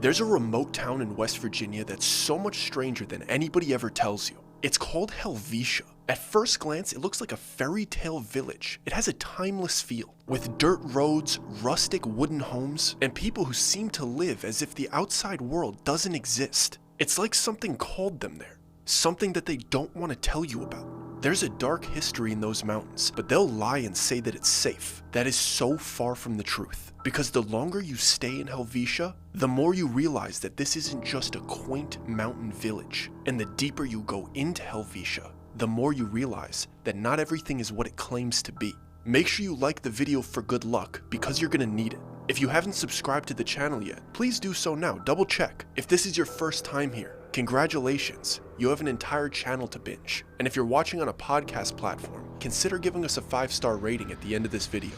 There's a remote town in West Virginia that's so much stranger than anybody ever tells you. It's called Helvetia. At first glance, it looks like a fairy tale village. It has a timeless feel, with dirt roads, rustic wooden homes, and people who seem to live as if the outside world doesn't exist. It's like something called them there, something that they don't want to tell you about. There's a dark history in those mountains, but they'll lie and say that it's safe. That is so far from the truth, because the longer you stay in Helvetia, the more you realize that this isn't just a quaint mountain village. And the deeper you go into Helvetia, the more you realize that not everything is what it claims to be. Make sure you like the video for good luck, because you're gonna need it. If you haven't subscribed to the channel yet, please do so now. Double check. If this is your first time here, congratulations, you have an entire channel to binge. And if you're watching on a podcast platform, consider giving us a 5-star rating at the end of this video.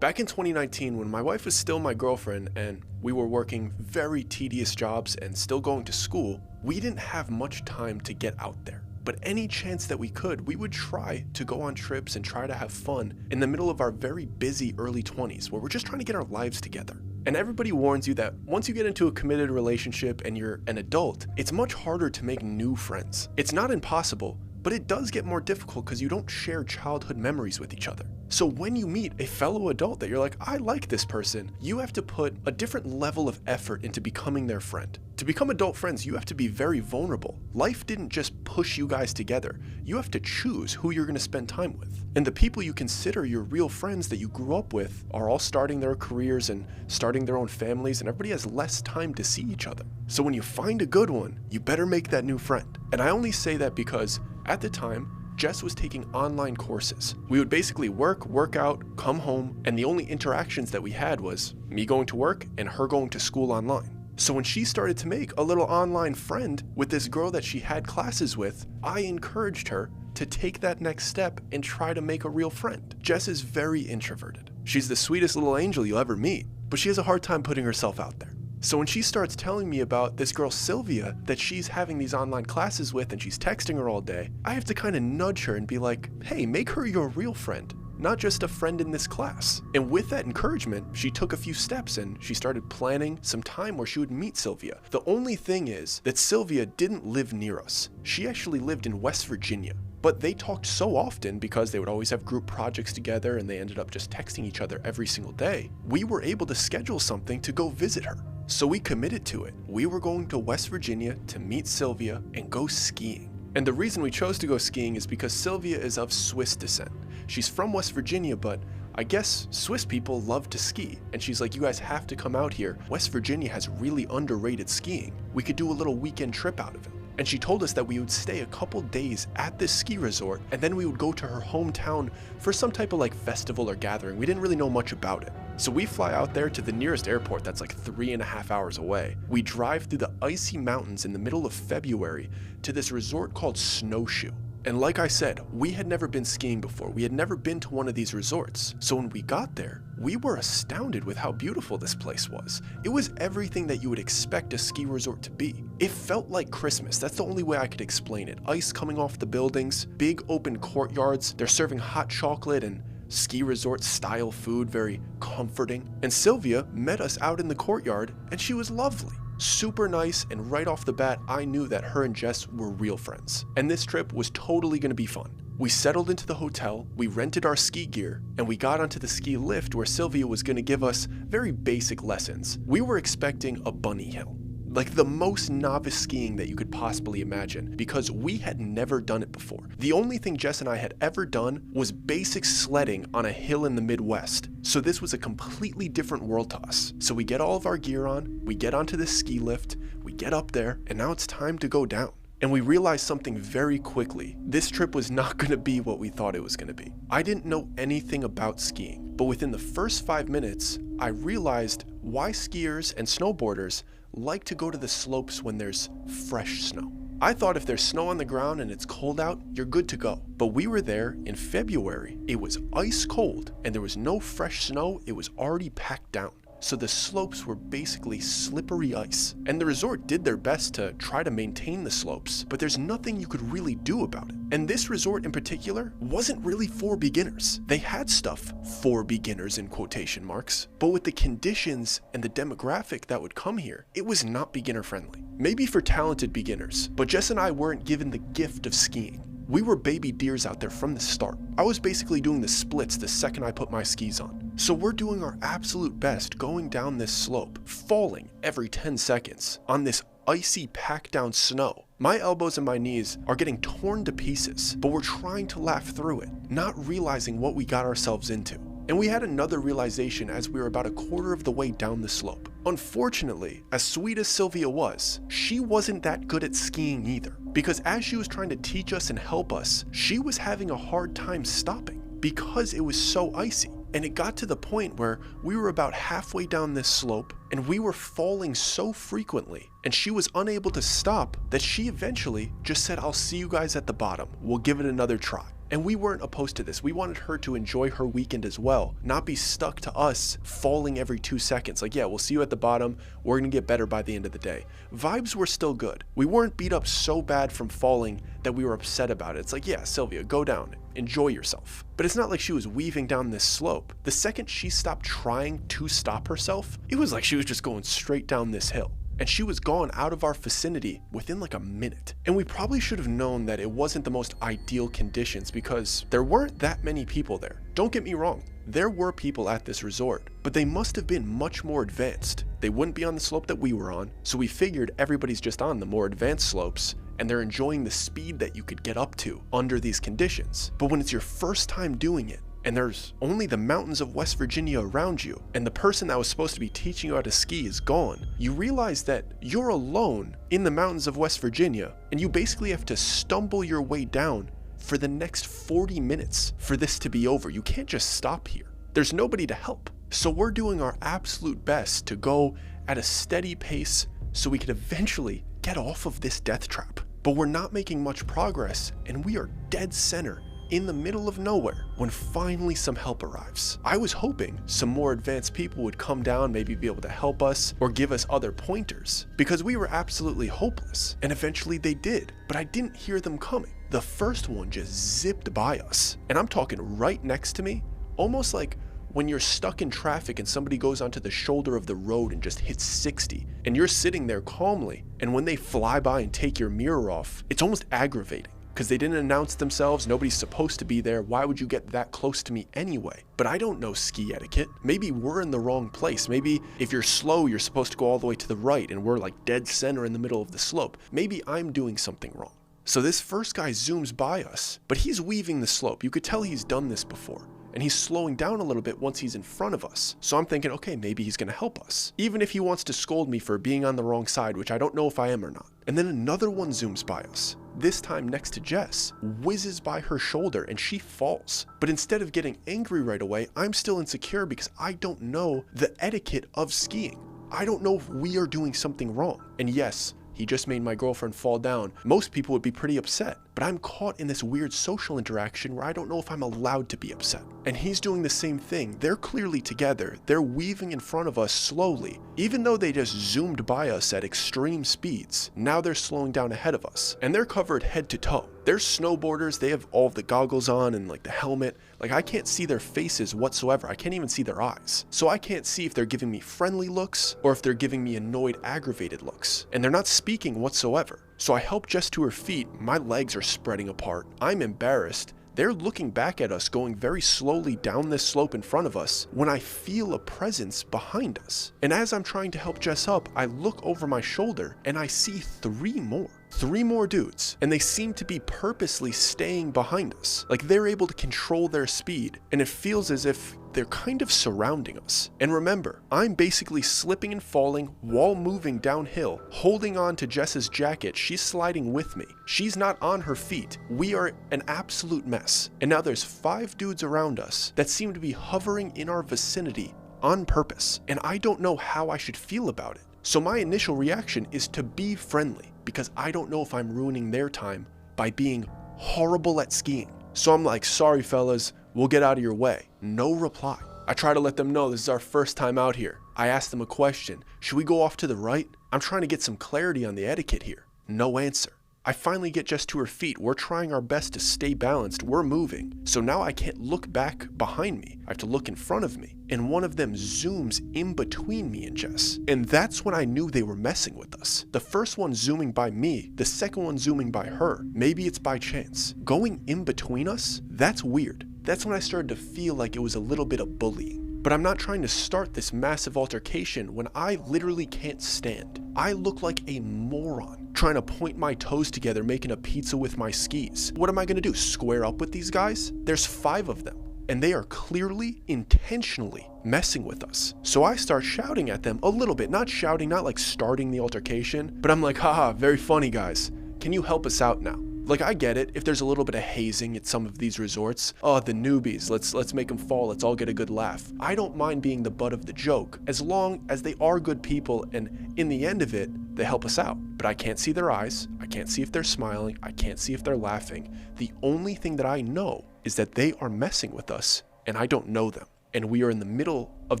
Back in 2019, when my wife was still my girlfriend and we were working very tedious jobs and still going to school, we didn't have much time to get out there. But any chance that we could, we would try to go on trips and try to have fun in the middle of our very busy early 20s, where we're just trying to get our lives together. And everybody warns you that once you get into a committed relationship and you're an adult, it's much harder to make new friends. It's not impossible, but it does get more difficult because you don't share childhood memories with each other. So when you meet a fellow adult that you're like, I like this person, you have to put a different level of effort into becoming their friend. To become adult friends, you have to be very vulnerable. Life didn't just push you guys together. You have to choose who you're going to spend time with. And the people you consider your real friends that you grew up with are all starting their careers and starting their own families, and everybody has less time to see each other. So when you find a good one, you better make that new friend. And I only say that because at the time, Jess was taking online courses. We would basically work out, come home, and the only interactions that we had was me going to work and her going to school online. So when she started to make a little online friend with this girl that she had classes with, I encouraged her to take that next step and try to make a real friend. Jess is very introverted. She's the sweetest little angel you'll ever meet, but she has a hard time putting herself out there. So when she starts telling me about this girl Sylvia that she's having these online classes with and she's texting her all day, I have to kind of nudge her and be like, hey, make her your real friend, not just a friend in this class. And with that encouragement, she took a few steps and she started planning some time where she would meet Sylvia. The only thing is that Sylvia didn't live near us. She actually lived in West Virginia. But they talked so often because they would always have group projects together and they ended up just texting each other every single day. We were able to schedule something to go visit her. So we committed to it. We were going to West Virginia to meet Sylvia and go skiing. And the reason we chose to go skiing is because Sylvia is of Swiss descent. She's from West Virginia, but I guess Swiss people love to ski. And she's like, you guys have to come out here. West Virginia has really underrated skiing. We could do a little weekend trip out of it. And she told us that we would stay a couple days at this ski resort and then we would go to her hometown for some type of like festival or gathering. We didn't really know much about it. So we fly out there to the nearest airport that's like 3.5 hours away. We drive through the icy mountains in the middle of February to this resort called Snowshoe. And like I said, we had never been skiing before. We had never been to one of these resorts. So when we got there, we were astounded with how beautiful this place was. It was everything that you would expect a ski resort to be. It felt like Christmas. That's the only way I could explain it. Ice coming off the buildings, big open courtyards. They're serving hot chocolate and ski resort style food, very comforting. And Sylvia met us out in the courtyard and she was lovely. Super nice, and right off the bat, I knew that her and Jess were real friends. And this trip was totally gonna be fun. We settled into the hotel, we rented our ski gear, and we got onto the ski lift where Sylvia was gonna give us very basic lessons. We were expecting a bunny hill, like the most novice skiing that you could possibly imagine, because we had never done it before. The only thing Jess and I had ever done was basic sledding on a hill in the Midwest. So this was a completely different world to us. So we get all of our gear on, we get onto the ski lift, we get up there, and now it's time to go down. And we realized something very quickly. This trip was not gonna be what we thought it was gonna be. I didn't know anything about skiing, but within the first 5 minutes, I realized why skiers and snowboarders like to go to the slopes when there's fresh snow. I thought if there's snow on the ground and it's cold out, you're good to go. But we were there in February. It was ice cold and there was no fresh snow. It was already packed down. so the slopes were basically slippery ice. And the resort did their best to try to maintain the slopes, but there's nothing you could really do about it. And this resort in particular wasn't really for beginners. They had stuff for beginners in quotation marks, but with the conditions and the demographic that would come here, it was not beginner friendly. Maybe for talented beginners, but Jess and I weren't given the gift of skiing. We were baby deers out there from the start. I was basically doing the splits the second I put my skis on. So we're doing our absolute best going down this slope, falling every 10 seconds on this icy packed down snow. My elbows and my knees are getting torn to pieces, but we're trying to laugh through it, not realizing what we got ourselves into. And we had another realization as we were about a quarter of the way down the slope. Unfortunately, as sweet as Sylvia was, she wasn't that good at skiing either, because as she was trying to teach us and help us, she was having a hard time stopping because it was so icy. And it got to the point where we were about halfway down this slope and we were falling so frequently and she was unable to stop that she eventually just said, "I'll see you guys at the bottom. We'll give it another try." And we weren't opposed to this. We wanted her to enjoy her weekend as well, not be stuck to us falling every 2 seconds. Like, yeah, we'll see you at the bottom. We're gonna get better by the end of the day. Vibes were still good. We weren't beat up so bad from falling that we were upset about it. It's like, yeah, Sylvia, go down, enjoy yourself. But it's not like she was weaving down this slope. The second she stopped trying to stop herself, it was like she was just going straight down this hill. And she was gone out of our vicinity within like a minute. And we probably should have known that it wasn't the most ideal conditions because there weren't that many people there. Don't get me wrong, there were people at this resort, but they must have been much more advanced. They wouldn't be on the slope that we were on, so we figured everybody's just on the more advanced slopes and they're enjoying the speed that you could get up to under these conditions. But when it's your first time doing it, and there's only the mountains of West Virginia around you, and the person that was supposed to be teaching you how to ski is gone, you realize that you're alone in the mountains of West Virginia, and you basically have to stumble your way down for the next 40 minutes for this to be over. You can't just stop here. There's nobody to help. So we're doing our absolute best to go at a steady pace so we could eventually get off of this death trap. But we're not making much progress, and we are dead center in the middle of nowhere when finally some help arrives. I was hoping some more advanced people would come down, maybe be able to help us or give us other pointers, because we were absolutely hopeless. And eventually they did, but I didn't hear them coming. The first one just zipped by us, and I'm talking right next to me, almost like when you're stuck in traffic and somebody goes onto the shoulder of the road and just hits 60 and you're sitting there calmly, and when they fly by and take your mirror off, it's almost aggravating. Because they didn't announce themselves, nobody's supposed to be there, why would you get that close to me anyway? But I don't know ski etiquette. Maybe we're in the wrong place. Maybe if you're slow, you're supposed to go all the way to the right and we're like dead center in the middle of the slope. Maybe I'm doing something wrong. So this first guy zooms by us, but he's weaving the slope. You could tell he's done this before. And he's slowing down a little bit once he's in front of us. So I'm thinking, okay, maybe he's gonna help us. Even if he wants to scold me for being on the wrong side, which I don't know if I am or not. And then another one zooms by us. This time next to Jess, whizzes by her shoulder and she falls. But instead of getting angry right away, I'm still insecure because I don't know the etiquette of skiing. I don't know if we are doing something wrong. And yes, he just made my girlfriend fall down. Most people would be pretty upset, but I'm caught in this weird social interaction where I don't know if I'm allowed to be upset. And he's doing the same thing. They're clearly together. They're weaving in front of us slowly. Even though they just zoomed by us at extreme speeds, now they're slowing down ahead of us. And they're covered head to toe. They're snowboarders. They have all of the goggles on and like the helmet. Like I can't see their faces whatsoever. I can't even see their eyes. So I can't see if they're giving me friendly looks or if they're giving me annoyed, aggravated looks. And they're not speaking whatsoever. So I help Jess to her feet. My legs are spreading apart. I'm embarrassed. They're looking back at us going very slowly down this slope in front of us when I feel a presence behind us. And as I'm trying to help Jess up, I look over my shoulder and I see three more dudes, and they seem to be purposely staying behind us. Like they're able to control their speed, and it feels as if they're kind of surrounding us. And remember, I'm basically slipping and falling while moving downhill, holding on to Jess's jacket. She's sliding with me. She's not on her feet. We are an absolute mess. And now there's 5 dudes around us that seem to be hovering in our vicinity on purpose. And I don't know how I should feel about it. So my initial reaction is to be friendly, because I don't know if I'm ruining their time by being horrible at skiing. So I'm like, sorry fellas, we'll get out of your way. No reply. I try to let them know this is our first time out here. I ask them a question. Should we go off to the right? I'm trying to get some clarity on the etiquette here. No answer. I finally get Jess to her feet. We're trying our best to stay balanced. We're moving. So now I can't look back behind me. I have to look in front of me. And one of them zooms in between me and Jess. And that's when I knew they were messing with us. The first one zooming by me, the second one zooming by her. Maybe it's by chance. Going in between us? That's weird. That's when I started to feel like it was a little bit of bullying. But I'm not trying to start this massive altercation when I literally can't stand. I look like a moron trying to point my toes together making a pizza with my skis. What am I gonna do, square up with these guys? There's 5 of them, and they are clearly, intentionally messing with us. So I start shouting at them a little bit, not shouting, not like starting the altercation, but I'm like, haha, very funny guys. Can you help us out now? Like, I get it, if there's a little bit of hazing at some of these resorts, oh, the newbies, let's make them fall, let's all get a good laugh. I don't mind being the butt of the joke, as long as they are good people and in the end of it, they help us out. But I can't see their eyes, I can't see if they're smiling, I can't see if they're laughing. The only thing that I know is that they are messing with us and I don't know them. And we are in the middle of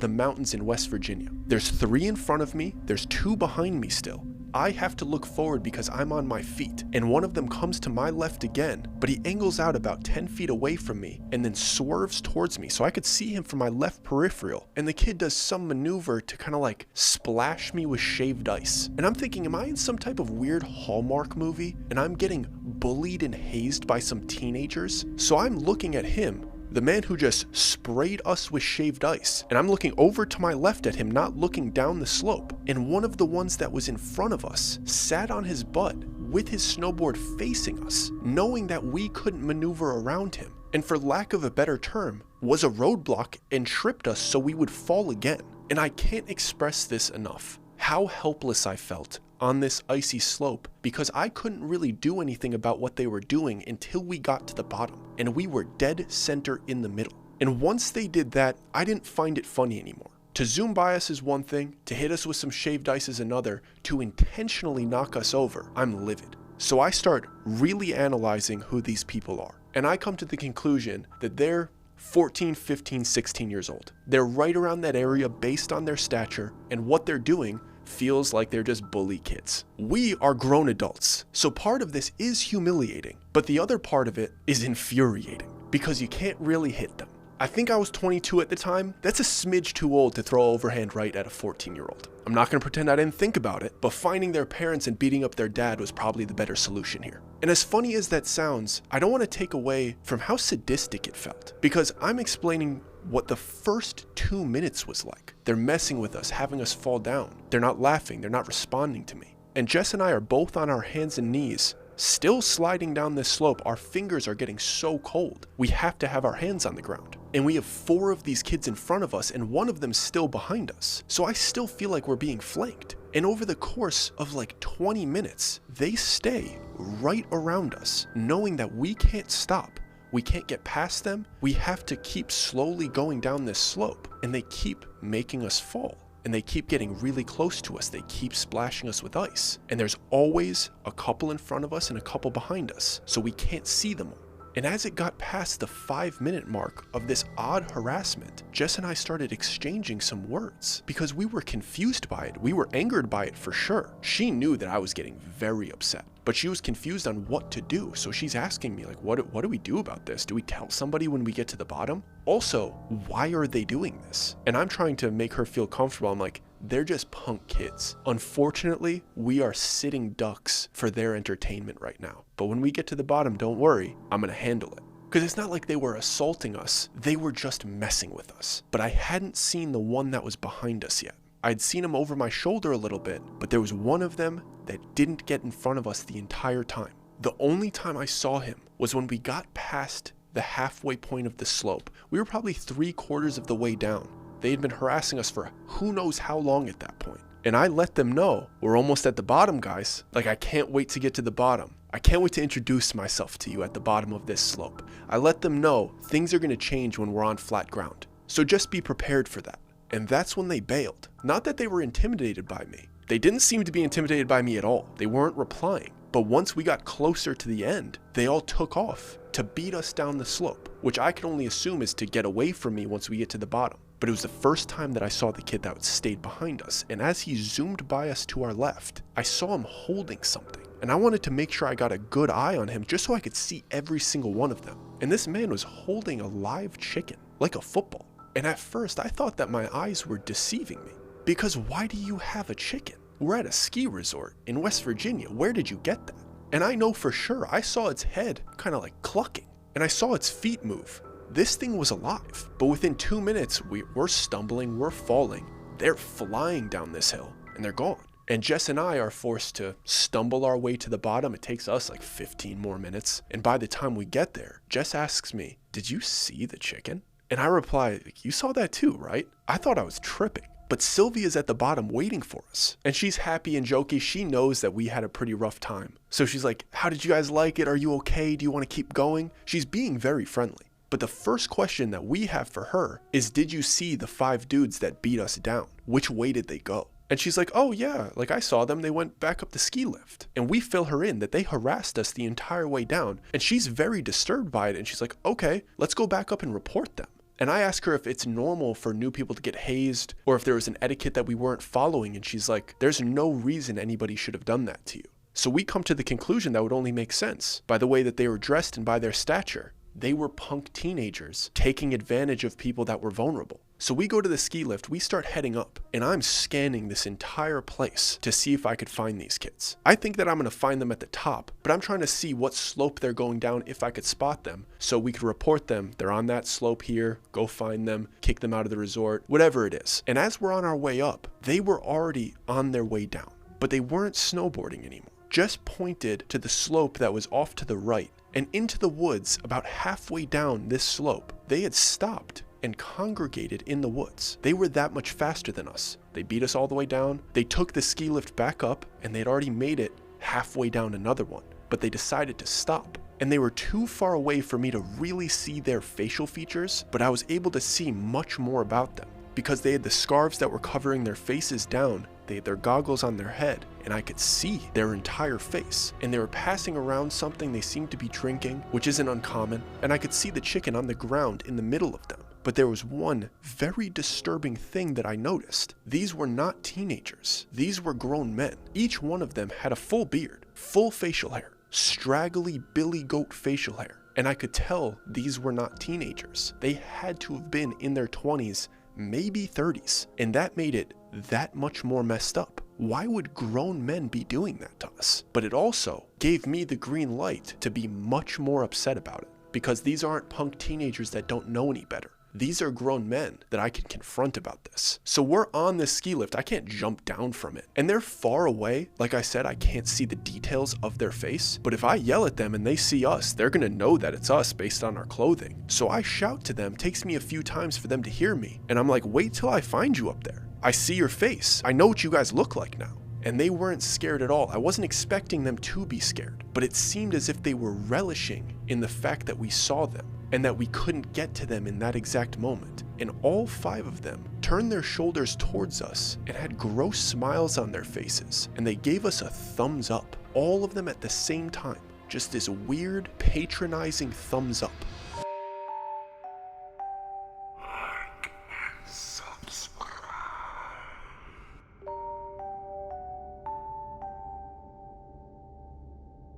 the mountains in West Virginia. There's 3 in front of me, there's 2 behind me still. I have to look forward because I'm on my feet, and one of them comes to my left again, but he angles out about 10 feet away from me and then swerves towards me so I could see him from my left peripheral, and the kid does some maneuver to kind of like splash me with shaved ice. And I'm thinking, am I in some type of weird Hallmark movie and I'm getting bullied and hazed by some teenagers? So I'm looking at him, the man who just sprayed us with shaved ice, and I'm looking over to my left at him, not looking down the slope, and one of the ones that was in front of us sat on his butt with his snowboard facing us, knowing that we couldn't maneuver around him, and for lack of a better term, was a roadblock and tripped us so we would fall again. And I can't express this enough, how helpless I felt on this icy slope, because I couldn't really do anything about what they were doing until we got to the bottom, and we were dead center in the middle. And once they did that, I didn't find it funny anymore. To zoom by us is one thing, to hit us with some shaved ice is another, to intentionally knock us over, I'm livid. So I start really analyzing who these people are, and I come to the conclusion that they're 14, 15, 16 years old. They're right around that area based on their stature, and what they're doing feels like they're just bully kids. We are grown adults, so part of this is humiliating, but the other part of it is infuriating, because you can't really hit them. I think I was 22 at the time. That's a smidge too old to throw overhand right at a 14-year-old. I'm not gonna pretend I didn't think about it, but finding their parents and beating up their dad was probably the better solution here. And as funny as that sounds, I don't want to take away from how sadistic it felt, because I'm explaining what the first 2 minutes was like. They're messing with us, having us fall down. They're not laughing, they're not responding to me. And Jess and I are both on our hands and knees, still sliding down this slope. Our fingers are getting so cold. We have to have our hands on the ground. And we have 4 of these kids in front of us and one of them still behind us. So I still feel like we're being flanked. And over the course of like 20 minutes, they stay right around us, knowing that we can't stop. We can't get past them. We have to keep slowly going down this slope, and they keep making us fall. And they keep getting really close to us. They keep splashing us with ice. And there's always a couple in front of us and a couple behind us, so we can't see them all. And as it got past the 5-minute mark of this odd harassment, Jess and I started exchanging some words because we were confused by it. We were angered by it for sure. She knew that I was getting very upset, but she was confused on what to do. So she's asking me like, what do we do about this? Do we tell somebody when we get to the bottom? Also, why are they doing this? And I'm trying to make her feel comfortable. I'm like, they're just punk kids. Unfortunately, we are sitting ducks for their entertainment right now. But when we get to the bottom, don't worry, I'm gonna handle it. Because it's not like they were assaulting us, they were just messing with us. But I hadn't seen the one that was behind us yet. I'd seen him over my shoulder a little bit, but there was one of them that didn't get in front of us the entire time. The only time I saw him was when we got past the halfway point of the slope. We were probably 3/4 of the way down. They had been harassing us for who knows how long at that point. And I let them know, we're almost at the bottom, guys. Like, I can't wait to get to the bottom. I can't wait to introduce myself to you at the bottom of this slope. I let them know things are gonna change when we're on flat ground. So just be prepared for that. And that's when they bailed. Not that they were intimidated by me. They didn't seem to be intimidated by me at all. They weren't replying. But once we got closer to the end, they all took off to beat us down the slope, which I can only assume is to get away from me once we get to the bottom. but it was the first time that I saw the kid that stayed behind us, and as he zoomed by us to our left, I saw him holding something, and I wanted to make sure I got a good eye on him just so I could see every single one of them. And this man was holding a live chicken, like a football. And at first I thought that my eyes were deceiving me, because why do you have a chicken? We're at a ski resort in West Virginia. Where did you get that? And I know for sure I saw its head kind of like clucking, and I saw its feet move. This thing was alive, but within 2 minutes, we're stumbling, we're falling. They're flying down this hill, and they're gone. And Jess and I are forced to stumble our way to the bottom. It takes us like 15 more minutes. And by the time we get there, Jess asks me, "Did you see the chicken?" And I reply, "You saw that too, right?" I thought I was tripping. But Sylvia's at the bottom waiting for us. And she's happy and jokey. She knows that we had a pretty rough time. So she's like, "How did you guys like it? Are you okay? Do you want to keep going?" She's being very friendly. But the first question that we have for her is, "Did you see the 5 dudes that beat us down? Which way did they go?" And she's like, "Oh yeah, like I saw them. They went back up the ski lift." And we fill her in that they harassed us the entire way down. And she's very disturbed by it. And she's like, "Okay, let's go back up and report them." And I ask her if it's normal for new people to get hazed or if there was an etiquette that we weren't following. And she's like, "There's no reason anybody should have done that to you." So we come to the conclusion that would only make sense by the way that they were dressed and by their stature. They were punk teenagers taking advantage of people that were vulnerable. So we go to the ski lift, we start heading up, and I'm scanning this entire place to see if I could find these kids. I think that I'm gonna find them at the top, but I'm trying to see what slope they're going down if I could spot them, so we could report them. They're on that slope here, go find them, kick them out of the resort, whatever it is. And as we're on our way up, they were already on their way down, but they weren't snowboarding anymore. Just pointed to the slope that was off to the right, and into the woods about halfway down this slope. They had stopped and congregated in the woods. They were that much faster than us. They beat us all the way down. They took the ski lift back up, and they'd already made it halfway down another one, but they decided to stop. And they were too far away for me to really see their facial features, but I was able to see much more about them because they had the scarves that were covering their faces down. They had their goggles on their head, and I could see their entire face. And they were passing around something they seemed to be drinking, which isn't uncommon, and I could see the chicken on the ground in the middle of them. But there was one very disturbing thing that I noticed. These were not teenagers. These were grown men. Each one of them had a full beard, full facial hair, straggly billy goat facial hair. And I could tell these were not teenagers. They had to have been in their 20s, maybe 30s. And that made it that much more messed up. Why would grown men be doing that to us? But it also gave me the green light to be much more upset about it, because these aren't punk teenagers that don't know any better. These are grown men that I can confront about this. So we're on this ski lift. I can't jump down from it. And they're far away. Like I said, I can't see the details of their face. But if I yell at them and they see us, they're gonna know that it's us based on our clothing. So I shout to them. Takes me a few times for them to hear me. And I'm like, "Wait till I find you up there. I see your face. I know what you guys look like now." And they weren't scared at all. I wasn't expecting them to be scared, but it seemed as if they were relishing in the fact that we saw them and that we couldn't get to them in that exact moment. And all 5 of them turned their shoulders towards us and had gross smiles on their faces, and they gave us a thumbs up, all of them at the same time. Just this weird, patronizing thumbs up.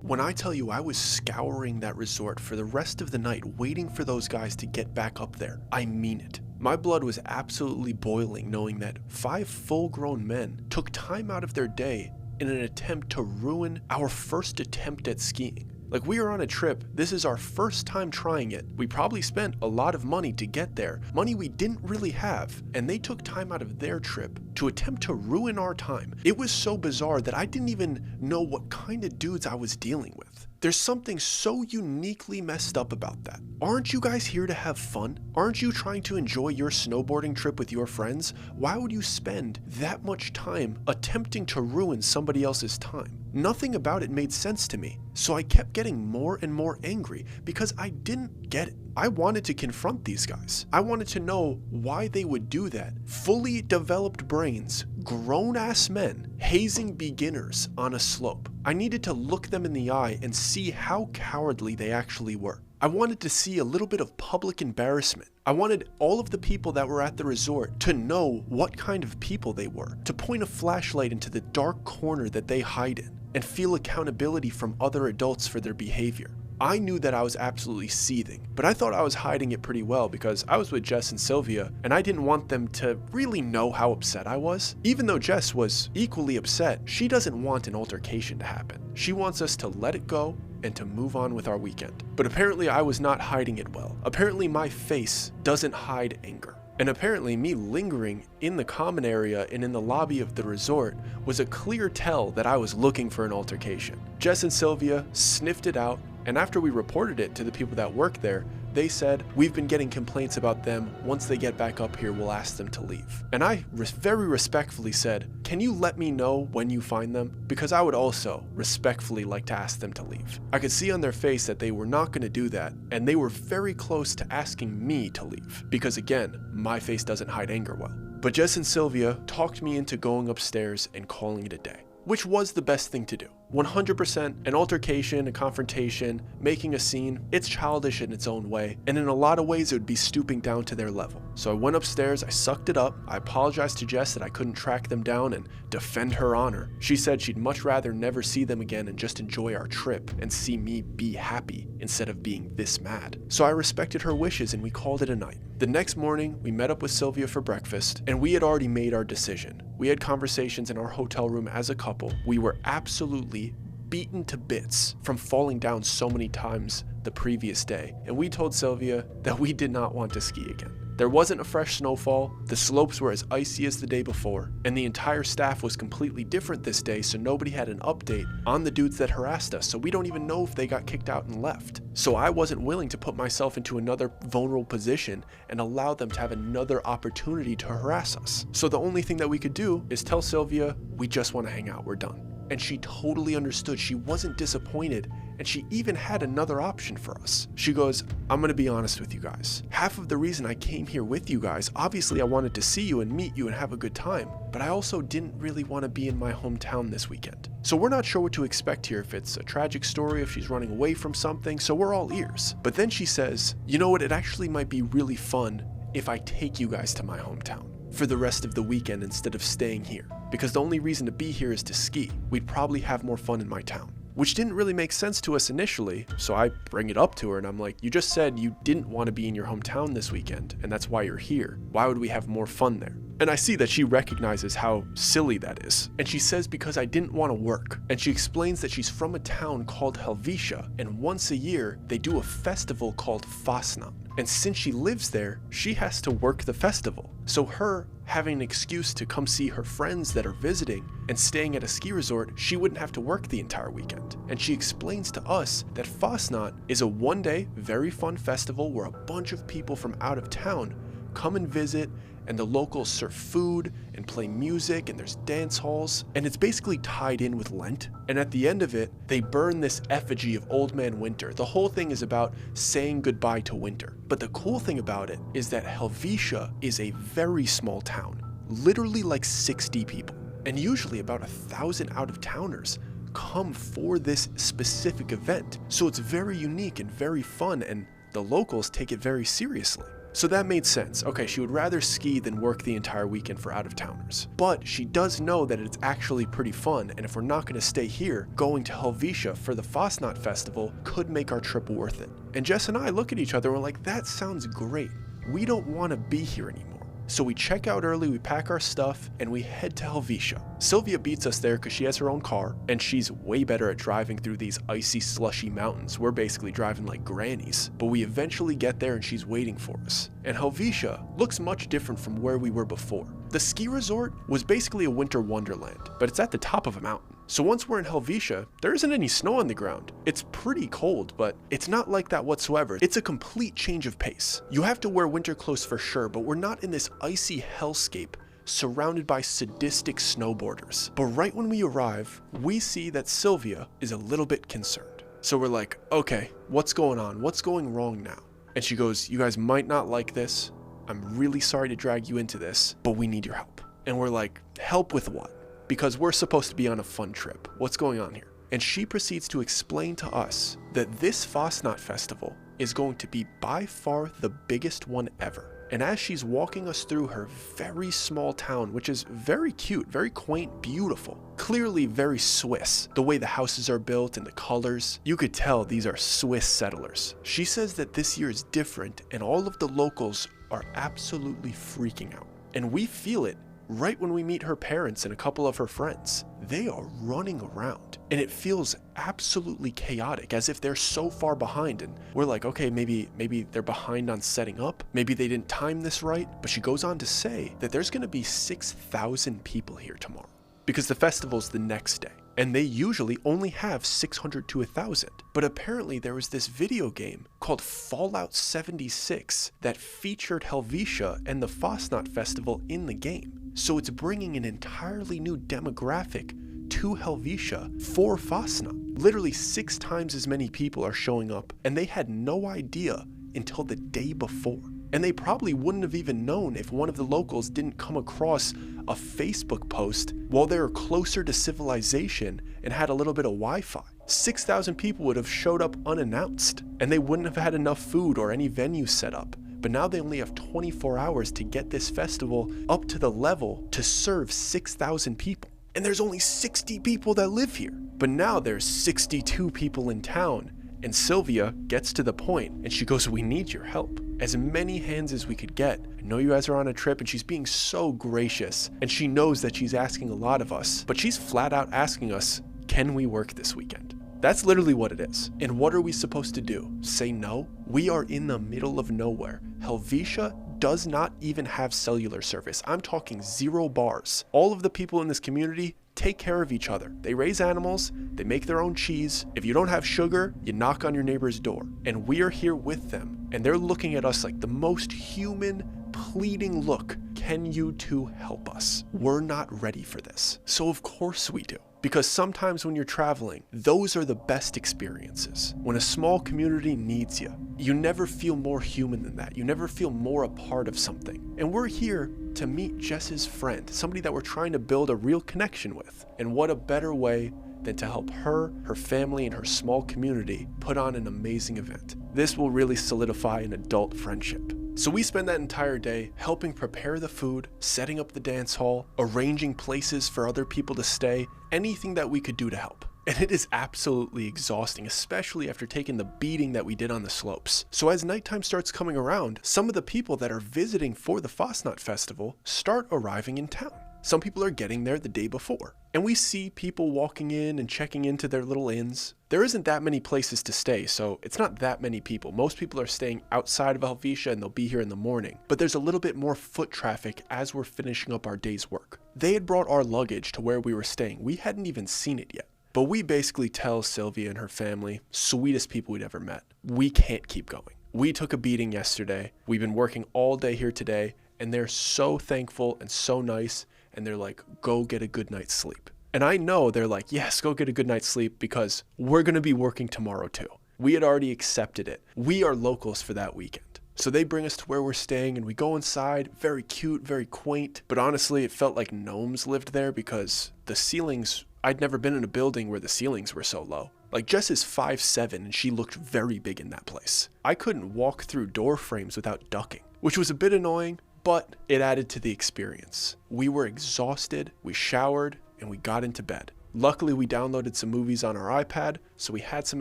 When I tell you I was scouring that resort for the rest of the night waiting for those guys to get back up there, I mean it. My blood was absolutely boiling knowing that 5 full-grown men took time out of their day in an attempt to ruin our first attempt at skiing. Like, we are on a trip, this is our first time trying it. We probably spent a lot of money to get there, money we didn't really have, and they took time out of their trip to attempt to ruin our time. It was so bizarre that I didn't even know what kind of dudes I was dealing with. There's something so uniquely messed up about that. Aren't you guys here to have fun? Aren't you trying to enjoy your snowboarding trip with your friends? Why would you spend that much time attempting to ruin somebody else's time? Nothing about it made sense to me. So I kept getting more and more angry because I didn't get it. I wanted to confront these guys. I wanted to know why they would do that. Fully developed brains, grown-ass men hazing beginners on a slope. I needed to look them in the eye and see how cowardly they actually were. I wanted to see a little bit of public embarrassment. I wanted all of the people that were at the resort to know what kind of people they were, to point a flashlight into the dark corner that they hide in, and feel accountability from other adults for their behavior. I knew that I was absolutely seething, but I thought I was hiding it pretty well because I was with Jess and Sylvia, and I didn't want them to really know how upset I was. Even though Jess was equally upset, she doesn't want an altercation to happen. She wants us to let it go and to move on with our weekend. But apparently I was not hiding it well. Apparently my face doesn't hide anger. And apparently me lingering in the common area and in the lobby of the resort was a clear tell that I was looking for an altercation. Jess and Sylvia sniffed it out, and after we reported it to the people that work there, they said, "We've been getting complaints about them. Once they get back up here, we'll ask them to leave." And I very respectfully said, "Can you let me know when you find them? Because I would also respectfully like to ask them to leave." I could see on their face that they were not going to do that, and they were very close to asking me to leave. Because again, my face doesn't hide anger well. But Jess and Sylvia talked me into going upstairs and calling it a day, which was the best thing to do. 100% an altercation, a confrontation, making a scene, it's childish in its own way, and in a lot of ways it would be stooping down to their level. So I went upstairs, I sucked it up, I apologized to Jess that I couldn't track them down and defend her honor. She said she'd much rather never see them again and just enjoy our trip and see me be happy instead of being this mad. So I respected her wishes and we called it a night. The next morning, we met up with Sylvia for breakfast, and we had already made our decision. We had conversations in our hotel room as a couple. We were absolutely beaten to bits from falling down so many times the previous day, and we told Sylvia that we did not want to ski again. There wasn't a fresh snowfall, the slopes were as icy as the day before, and the entire staff was completely different this day, so nobody had an update on the dudes that harassed us, so we don't even know if they got kicked out and left. So I wasn't willing to put myself into another vulnerable position and allow them to have another opportunity to harass us. So the only thing that we could do is tell Sylvia, we just want to hang out, we're done. And she totally understood. She wasn't disappointed, and she even had another option for us. She goes, "I'm gonna be honest with you guys. Half of the reason I came here with you guys, obviously I wanted to see you and meet you and have a good time, but I also didn't really want to be in my hometown this weekend. So we're not sure what to expect here, if it's a tragic story, if she's running away from something, so we're all ears." But then she says, "You know what, it actually might be really fun if I take you guys to my hometown for the rest of the weekend instead of staying here. Because the only reason to be here is to ski. We'd probably have more fun in my town." Which didn't really make sense to us initially, so I bring it up to her and I'm like, "You just said you didn't want to be in your hometown this weekend, and that's why you're here. Why would we have more fun there?" And I see that she recognizes how silly that is. And she says because I didn't want to work. And she explains that she's from a town called Helvetia, and once a year they do a festival called Fasnacht. And since she lives there, she has to work the festival. So her having an excuse to come see her friends that are visiting and staying at a ski resort, she wouldn't have to work the entire weekend. And she explains to us that Fasnacht is a one-day, very fun festival where a bunch of people from out of town come and visit, and the locals serve food and play music, and there's dance halls, and it's basically tied in with Lent. And at the end of it, they burn this effigy of Old Man Winter. The whole thing is about saying goodbye to winter. But the cool thing about it is that Helvetia is a very small town, literally like 60 people, and usually about 1,000 out-of-towners come for this specific event. So it's very unique and very fun, and the locals take it very seriously. So that made sense. Okay, she would rather ski than work the entire weekend for out-of-towners. But she does know that it's actually pretty fun, and if we're not going to stay here, going to Helvetia for the Fasnacht festival could make our trip worth it. And Jess and I look at each other and we're like, that sounds great. We don't want to be here anymore. So we check out early, we pack our stuff, and we head to Helvetia. Sylvia beats us there because she has her own car, and she's way better at driving through these icy, slushy mountains. We're basically driving like grannies. But we eventually get there and she's waiting for us. And Helvetia looks much different from where we were before. The ski resort was basically a winter wonderland, but it's at the top of a mountain. So once we're in Helvetia, there isn't any snow on the ground. It's pretty cold, but it's not like that whatsoever. It's a complete change of pace. You have to wear winter clothes for sure, but we're not in this icy hellscape surrounded by sadistic snowboarders. But right when we arrive, we see that Sylvia is a little bit concerned. So we're like, okay, what's going on? What's going wrong now? And she goes, "You guys might not like this. I'm really sorry to drag you into this, but we need your help." And we're like, help with what? Because we're supposed to be on a fun trip. What's going on here? And she proceeds to explain to us that this Fasnacht festival is going to be by far the biggest one ever. And as she's walking us through her very small town, which is very cute, very quaint, beautiful, clearly very Swiss, the way the houses are built and the colors, you could tell these are Swiss settlers. She says that this year is different and all of the locals are absolutely freaking out. And we feel it right when we meet her parents and a couple of her friends. They are running around and it feels absolutely chaotic, as if they're so far behind, and we're like, okay, maybe they're behind on setting up, maybe they didn't time this right. But she goes on to say that there's going to be 6,000 people here tomorrow because the festival's the next day and they usually only have 600 to 1,000. But apparently there was this video game called Fallout 76 that featured Helvetia and the Fasnacht festival in the game. So it's bringing an entirely new demographic to Helvetia for Fasnacht. Literally 6 times as many people are showing up, and they had no idea until the day before. And they probably wouldn't have even known if one of the locals didn't come across a Facebook post while they were closer to civilization and had a little bit of Wi-Fi. 6,000 people would have showed up unannounced, and they wouldn't have had enough food or any venue set up. But now they only have 24 hours to get this festival up to the level to serve 6,000 people. And there's only 60 people that live here. But now there's 62 people in town. And Sylvia gets to the point and she goes, we need your help. As many hands as we could get. I know you guys are on a trip, and she's being so gracious. And she knows that she's asking a lot of us, but she's flat out asking us, can we work this weekend? That's literally what it is. And what are we supposed to do? Say no? We are in the middle of nowhere. Helvetia does not even have cellular service. I'm talking 0 bars. All of the people in this community take care of each other. They raise animals, they make their own cheese. If you don't have sugar, you knock on your neighbor's door. And we are here with them, and they're looking at us like the most human, pleading look. Can you two help us? We're not ready for this. So of course we do. Because sometimes when you're traveling, those are the best experiences. When a small community needs you, you never feel more human than that. You never feel more a part of something. And we're here to meet Jess's friend, somebody that we're trying to build a real connection with. And what a better way than to help her, her family, and her small community put on an amazing event. This will really solidify an adult friendship. So we spend that entire day helping prepare the food, setting up the dance hall, arranging places for other people to stay, anything that we could do to help. And it is absolutely exhausting, especially after taking the beating that we did on the slopes. So as nighttime starts coming around, some of the people that are visiting for the Fasnacht festival start arriving in town. Some people are getting there the day before. And we see people walking in and checking into their little inns. There isn't that many places to stay, so it's not that many people. Most people are staying outside of Helvetia and they'll be here in the morning. But there's a little bit more foot traffic as we're finishing up our day's work. They had brought our luggage to where we were staying. We hadn't even seen it yet. But we basically tell Sylvia and her family, sweetest people we'd ever met, we can't keep going. We took a beating yesterday. We've been working all day here today, and they're so thankful and so nice. And they're like, go get a good night's sleep. And I know they're like, yes, go get a good night's sleep because we're going to be working tomorrow too. We had already accepted it. We are locals for that weekend. So they bring us to where we're staying and we go inside. Very cute, very quaint. But honestly, it felt like gnomes lived there because the ceilings, I'd never been in a building where the ceilings were so low. Like Jess is 5'7" and she looked very big in that place. I couldn't walk through door frames without ducking, which was a bit annoying. But it added to the experience. We were exhausted, we showered, and we got into bed. Luckily, we downloaded some movies on our iPad, so we had some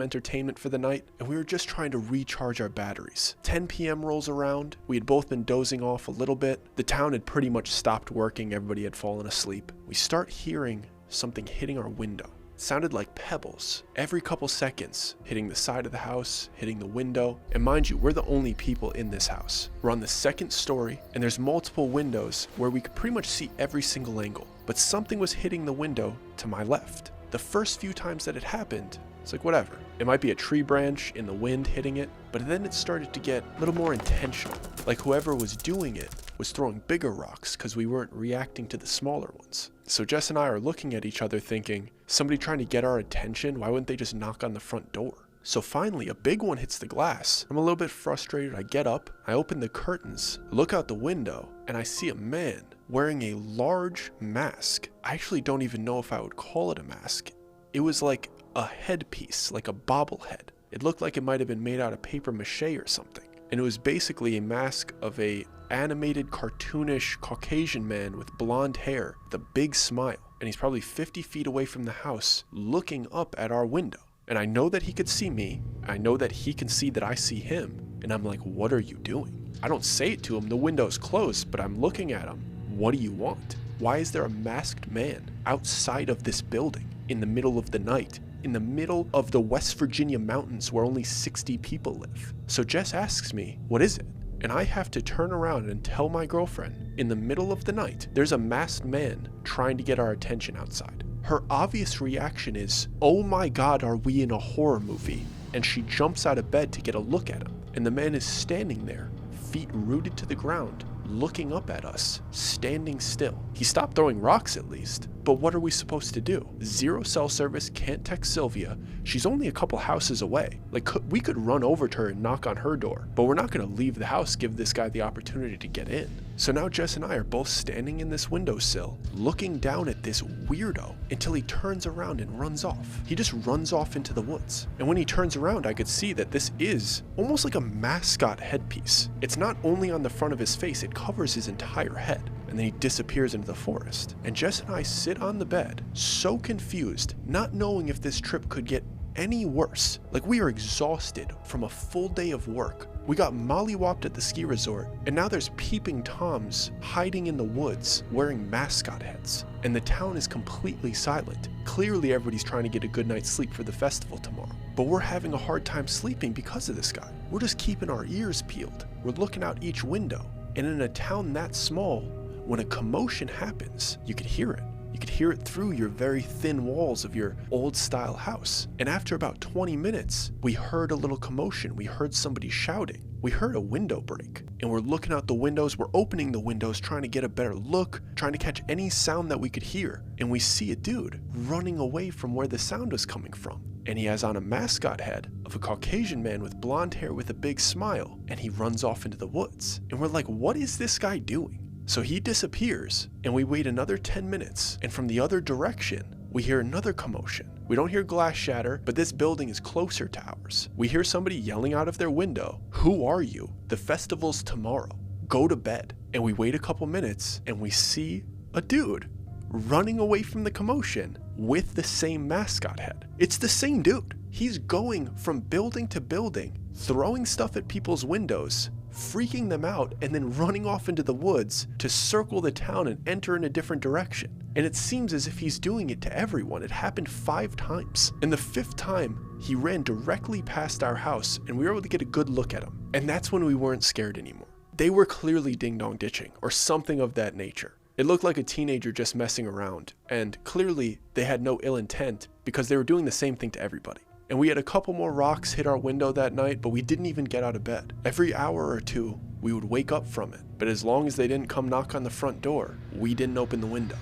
entertainment for the night, and we were just trying to recharge our batteries. 10 p.m. rolls around, we had both been dozing off a little bit. The town had pretty much stopped working, everybody had fallen asleep. We start hearing something hitting our window. Sounded like pebbles every couple seconds, hitting the side of the house, hitting the window. And mind you, we're the only people in this house. We're on the 2nd story and there's multiple windows where we could pretty much see every single angle. But something was hitting the window to my left. The first few times that it happened, it's like whatever. It might be a tree branch in the wind hitting it, but then it started to get a little more intentional. Like whoever was doing it was throwing bigger rocks because we weren't reacting to the smaller ones. So Jess and I are looking at each other thinking, somebody trying to get our attention, why wouldn't they just knock on the front door? So finally, a big one hits the glass. I'm a little bit frustrated. I get up, I open the curtains, look out the window, and I see a man wearing a large mask. I actually don't even know if I would call it a mask. It was like a headpiece, like a bobblehead. It looked like it might have been made out of paper mache or something. And it was basically a mask of a animated, cartoonish Caucasian man with blonde hair, with a big smile. And he's probably 50 feet away from the house, looking up at our window. And I know that he could see me. I know that he can see that I see him. And I'm like, what are you doing? I don't say it to him. The window's closed, but I'm looking at him. What do you want? Why is there a masked man outside of this building in the middle of the night, in the middle of the West Virginia mountains where only 60 people live? So Jess asks me, what is it? And I have to turn around and tell my girlfriend, in the middle of the night, there's a masked man trying to get our attention outside. Her obvious reaction is, oh my God, are we in a horror movie? And she jumps out of bed to get a look at him. And the man is standing there, feet rooted to the ground, looking up at us, standing still. He stopped throwing rocks at least, but what are we supposed to do? 0 cell service, can't text Sylvia. She's only a couple houses away. Like, we could run over to her and knock on her door, but we're not gonna leave the house, give this guy the opportunity to get in. So now Jess and I are both standing in this windowsill, looking down at this weirdo until he turns around and runs off. He just runs off into the woods. And when he turns around, I could see that this is almost like a mascot headpiece. It's not only on the front of his face, it covers his entire head. And then he disappears into the forest. And Jess and I sit on the bed, so confused, not knowing if this trip could get any worse. Like, we are exhausted from a full day of work. We got mollywopped at the ski resort, and now there's peeping Toms hiding in the woods wearing mascot heads. And the town is completely silent. Clearly everybody's trying to get a good night's sleep for the festival tomorrow. But we're having a hard time sleeping because of this guy. We're just keeping our ears peeled. We're looking out each window. And in a town that small, when a commotion happens, you could hear it. You could hear it through your very thin walls of your old style house. And after about 20 minutes, we heard a little commotion. We heard somebody shouting. We heard a window break. And we're looking out the windows. We're opening the windows, trying to get a better look, trying to catch any sound that we could hear. And we see a dude running away from where the sound was coming from. And he has on a mascot head of a Caucasian man with blonde hair with a big smile. And he runs off into the woods. And we're like, what is this guy doing? So he disappears, and we wait another 10 minutes, and from the other direction, we hear another commotion. We don't hear glass shatter, but this building is closer to ours. We hear somebody yelling out of their window, "Who are you? The festival's tomorrow. Go to bed." And we wait a couple minutes, and we see a dude running away from the commotion with the same mascot head. It's the same dude. He's going from building to building, throwing stuff at people's windows, freaking them out, and then running off into the woods to circle the town and enter in a different direction. And it seems as if he's doing it to everyone. It happened 5 times. And the 5th time, he ran directly past our house, and we were able to get a good look at him. And that's when we weren't scared anymore. They were clearly ding-dong ditching, or something of that nature. It looked like a teenager just messing around, and clearly they had no ill intent because they were doing the same thing to everybody. And we had a couple more rocks hit our window that night, but we didn't even get out of bed. Every hour or two, we would wake up from it. But as long as they didn't come knock on the front door, we didn't open the window.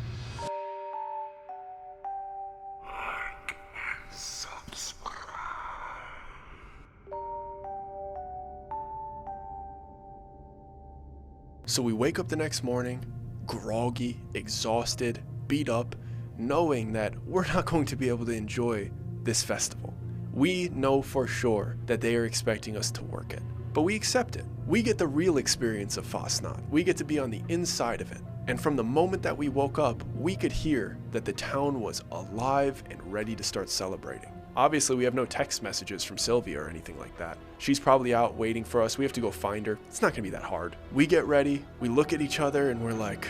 Like and subscribe. So we wake up the next morning, groggy, exhausted, beat up, knowing that we're not going to be able to enjoy this festival. We know for sure that they are expecting us to work it, but we accept it. We get the real experience of Fasnacht. We get to be on the inside of it. And from the moment that we woke up, we could hear that the town was alive and ready to start celebrating. Obviously, we have no text messages from Sylvia or anything like that. She's probably out waiting for us. We have to go find her. It's not gonna be that hard. We get ready, we look at each other, and we're like,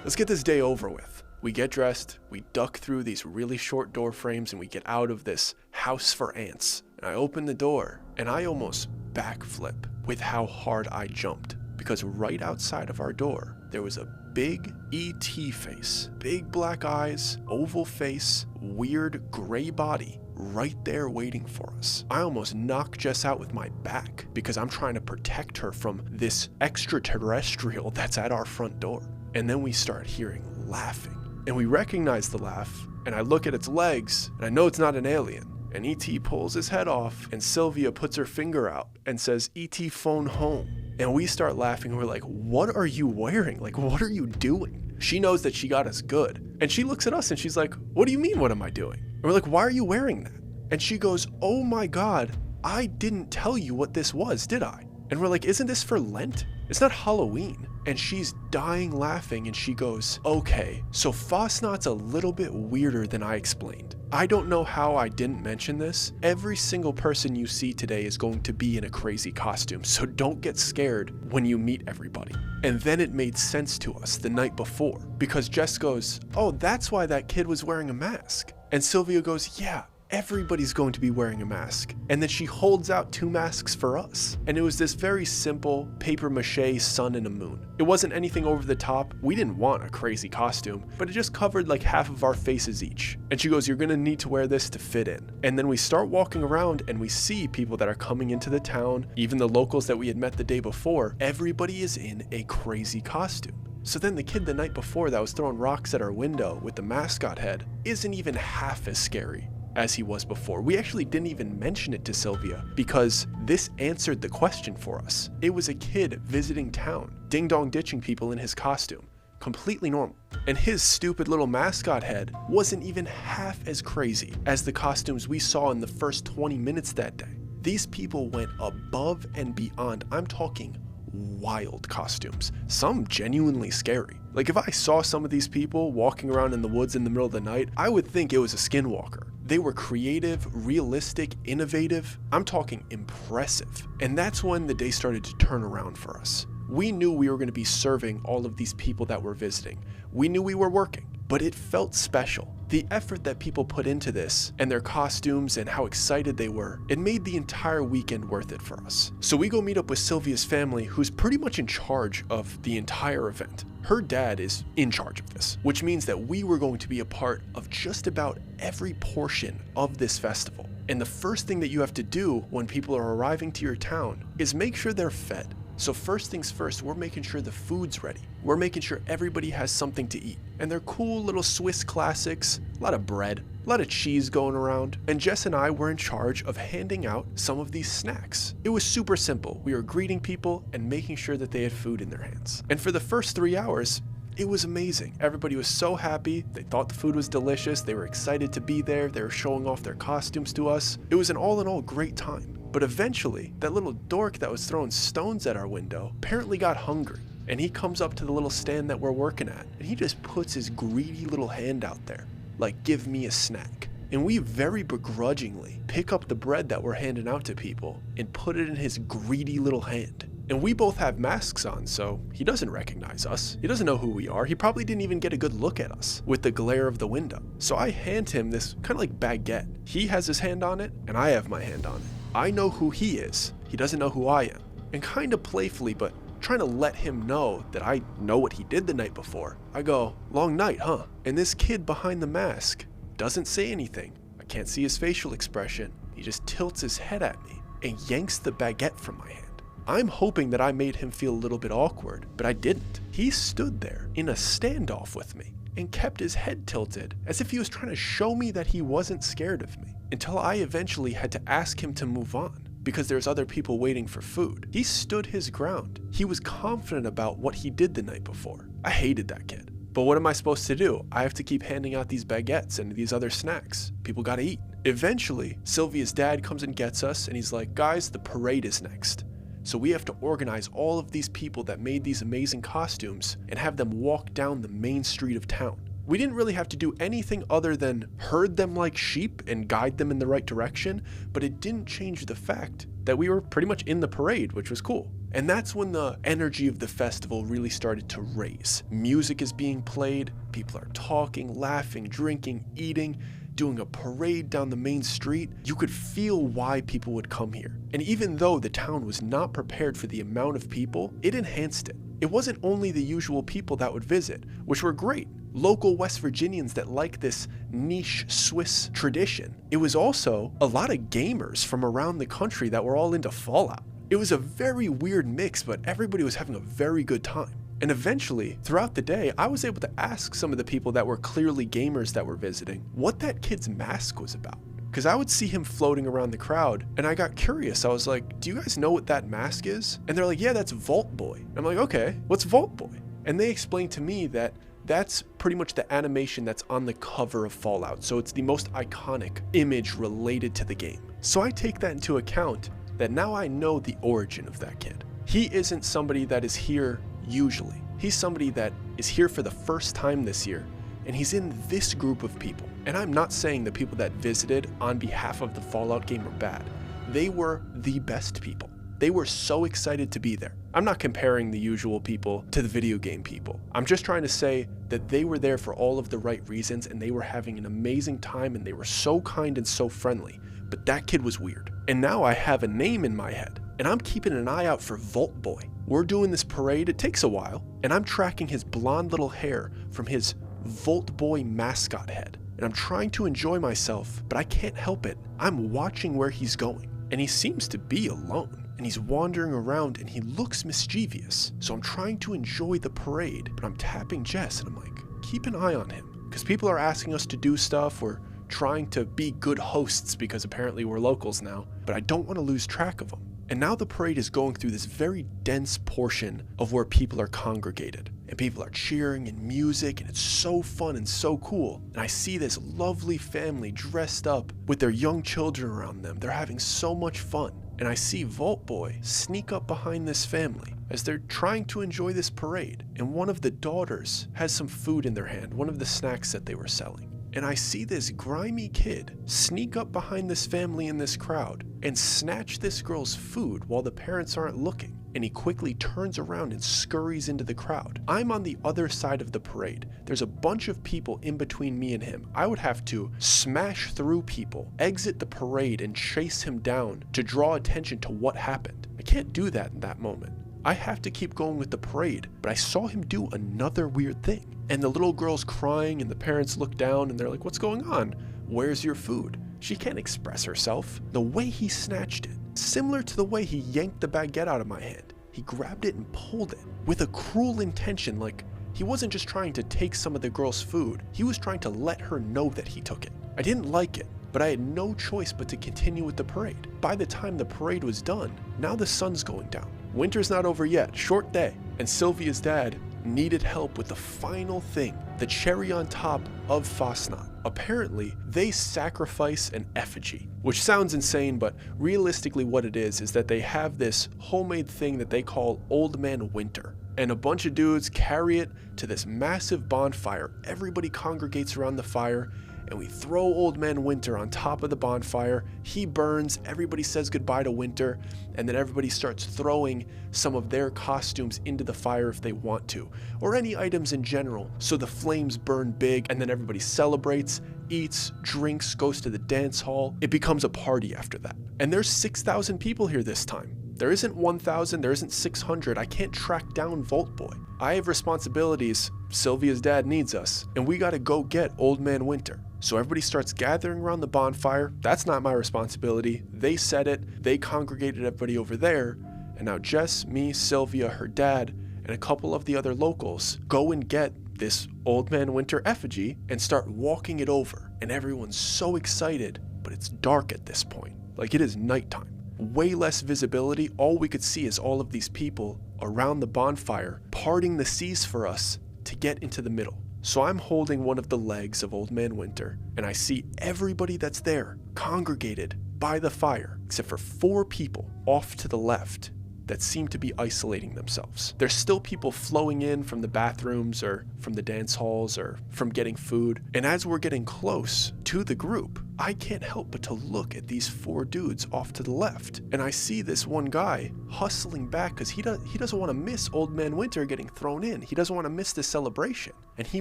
let's get this day over with. We get dressed, we duck through these really short door frames, and we get out of this house for ants. And I open the door, and I almost backflip with how hard I jumped. Because right outside of our door, there was a big ET face. Big black eyes, oval face, weird gray body, right there waiting for us. I almost knocked Jess out with my back because I'm trying to protect her from this extraterrestrial that's at our front door. And then we start hearing laughing. And we recognize the laugh, and I look at its legs, and I know it's not an alien. And E.T. pulls his head off, and Sylvia puts her finger out and says, "E.T. phone home." And we start laughing. We're like, "What are you wearing? Like, what are you doing?" She knows that she got us good. And she looks at us and she's like, "What do you mean, what am I doing?" And we're like, "Why are you wearing that?" And she goes, "Oh my God, I didn't tell you what this was, did I?" And we're like, "Isn't this for Lent? It's not Halloween." And she's dying laughing and she goes, "Okay, so Fasnacht's a little bit weirder than I explained. I don't know how I didn't mention this. Every single person you see today is going to be in a crazy costume, so don't get scared when you meet everybody." And then it made sense to us the night before, because Jess goes, "Oh, that's why that kid was wearing a mask." And Sylvia goes, "Yeah, everybody's going to be wearing a mask." And then she holds out 2 masks for us. And it was this very simple paper mache sun and a moon. It wasn't anything over the top. We didn't want a crazy costume, but it just covered like half of our faces each. And she goes, "You're gonna need to wear this to fit in." And then we start walking around and we see people that are coming into the town, even the locals that we had met the day before. Everybody is in a crazy costume. So then the kid the night before that was throwing rocks at our window with the mascot head isn't even half as scary as he was before. We actually didn't even mention it to Sylvia because this answered the question for us. It was a kid visiting town, ding-dong ditching people in his costume. Completely normal. And his stupid little mascot head wasn't even half as crazy as the costumes we saw in the first 20 minutes that day. These people went above and beyond. I'm talking wild costumes, some genuinely scary. Like if I saw some of these people walking around in the woods in the middle of the night, I would think it was a skinwalker. They were creative, realistic, innovative. I'm talking impressive. And that's when the day started to turn around for us. We knew we were going to be serving all of these people that were visiting. We knew we were working, but it felt special. The effort that people put into this and their costumes and how excited they were, it made the entire weekend worth it for us. So we go meet up with Sylvia's family, who's pretty much in charge of the entire event. Her dad is in charge of this, which means that we were going to be a part of just about every portion of this festival. And the first thing that you have to do when people are arriving to your town is make sure they're fed. So first things first, we're making sure the food's ready. We're making sure everybody has something to eat. And they're cool little Swiss classics, a lot of bread, a lot of cheese going around. And Jess and I were in charge of handing out some of these snacks. It was super simple. We were greeting people and making sure that they had food in their hands. And for the first 3 hours, it was amazing. Everybody was so happy. They thought the food was delicious. They were excited to be there. They were showing off their costumes to us. It was an all in all great time. But eventually, that little dork that was throwing stones at our window apparently got hungry. And he comes up to the little stand that we're working at, and he just puts his greedy little hand out there, like, "Give me a snack." And we very begrudgingly pick up the bread that we're handing out to people and put it in his greedy little hand. And we both have masks on, so he doesn't recognize us. He doesn't know who we are. He probably didn't even get a good look at us with the glare of the window. So I hand him this kind of like baguette. He has his hand on it, and I have my hand on it. I know who he is. He doesn't know who I am. And kind of playfully, but trying to let him know that I know what he did the night before, I go, "Long night, huh?" And this kid behind the mask doesn't say anything. I can't see his facial expression. He just tilts his head at me and yanks the baguette from my hand. I'm hoping that I made him feel a little bit awkward, but I didn't. He stood there in a standoff with me and kept his head tilted as if he was trying to show me that he wasn't scared of me, until I eventually had to ask him to move on because there's other people waiting for food. He stood his ground. He was confident about what he did the night before. I hated that kid. But what am I supposed to do? I have to keep handing out these baguettes and these other snacks. People gotta eat. Eventually, Sylvia's dad comes and gets us and he's like, "Guys, the parade is next. So we have to organize all of these people that made these amazing costumes and have them walk down the main street of town." We didn't really have to do anything other than herd them like sheep and guide them in the right direction, but it didn't change the fact that we were pretty much in the parade, which was cool. And that's when the energy of the festival really started to raise. Music is being played, people are talking, laughing, drinking, eating, doing a parade down the main street. You could feel why people would come here. And even though the town was not prepared for the amount of people, it enhanced it. It wasn't only the usual people that would visit, which were great. Local West Virginians that like this niche Swiss tradition. It was also a lot of gamers from around the country that were all into Fallout. It was a very weird mix, but everybody was having a very good time. And eventually, throughout the day, I was able to ask some of the people that were clearly gamers that were visiting what that kid's mask was about. because I would see him floating around the crowd, and I got curious. I was like, do you guys know what that mask is? And they're like, yeah, that's Vault Boy. I'm like, okay, what's Vault Boy? And they explained to me that that's pretty much the animation that's on the cover of Fallout. So it's the most iconic image related to the game. So I take that into account, that now I know the origin of that kid. He isn't somebody that is here usually. He's somebody that is here for the first time this year, and he's in this group of people. And I'm not saying the people that visited on behalf of the Fallout game are bad. They were the best people. They were so excited to be there. I'm not comparing the usual people to the video game people. I'm just trying to say that they were there for all of the right reasons, and they were having an amazing time, and they were so kind and so friendly. But that kid was weird. And now I have a name in my head, and I'm keeping an eye out for Vault Boy. We're doing this parade, it takes a while, and I'm tracking his blonde little hair from his Vault Boy mascot head. And I'm trying to enjoy myself, but I can't help it. I'm watching where he's going, and he seems to be alone. And he's wandering around, and he looks mischievous. So I'm trying to enjoy the parade, but I'm tapping Jess, and I'm like, keep an eye on him. Because people are asking us to do stuff. We're trying to be good hosts because apparently we're locals now, but I don't want to lose track of them. And now the parade is going through this very dense portion of where people are congregated. And people are cheering and music, and it's so fun and so cool. And I see this lovely family dressed up with their young children around them. They're having so much fun. And I see Vault Boy sneak up behind this family as they're trying to enjoy this parade. And one of the daughters has some food in their hand, one of the snacks that they were selling. And I see this grimy kid sneak up behind this family in this crowd and snatch this girl's food while the parents aren't looking. And he quickly turns around and scurries into the crowd. I'm on the other side of the parade. There's a bunch of people in between me and him. I would have to smash through people, exit the parade, and chase him down to draw attention to what happened. I can't do that in that moment. I have to keep going with the parade, but I saw him do another weird thing. And the little girl's crying, and the parents look down and they're like, what's going on? Where's your food? She can't express herself. The way he snatched it, similar to the way he yanked the baguette out of my hand. He grabbed it and pulled it with a cruel intention, like he wasn't just trying to take some of the girl's food, he was trying to let her know that he took it. I didn't like it, but I had no choice but to continue with the parade. By the time the parade was done, now the sun's going down. Winter's not over yet, short day, and Sylvia's dad needed help with the final thing, the cherry on top of Fasnacht. Apparently, they sacrifice an effigy, which sounds insane, but realistically what it is that they have this homemade thing that they call Old Man Winter. And a bunch of dudes carry it to this massive bonfire. Everybody congregates around the fire, and we throw Old Man Winter on top of the bonfire. He burns, everybody says goodbye to Winter, and then everybody starts throwing some of their costumes into the fire if they want to, or any items in general, so the flames burn big, and then everybody celebrates, eats, drinks, goes to the dance hall. It becomes a party after that. And there's 6,000 people here this time. There isn't 1,000, there isn't 600. I can't track down Vault Boy. I have responsibilities. Sylvia's dad needs us, and we gotta go get Old Man Winter. So everybody starts gathering around the bonfire. That's not my responsibility. They said it, they congregated everybody over there, and now Jess, me, Sylvia, her dad, and a couple of the other locals go and get this Old Man Winter effigy and start walking it over. And everyone's so excited, but it's dark at this point. Like, it is nighttime. Way less visibility. All we could see is all of these people around the bonfire parting the seas for us to get into the middle. So I'm holding one of the legs of Old Man Winter, and I see everybody that's there congregated by the fire, except for 4 people off to the left that seem to be isolating themselves. There's still people flowing in from the bathrooms or from the dance halls or from getting food. And as we're getting close to the group, I can't help but to look at these 4 dudes off to the left. And I see this one guy hustling back because he doesn't want to miss Old Man Winter getting thrown in. He doesn't want to miss the celebration. And he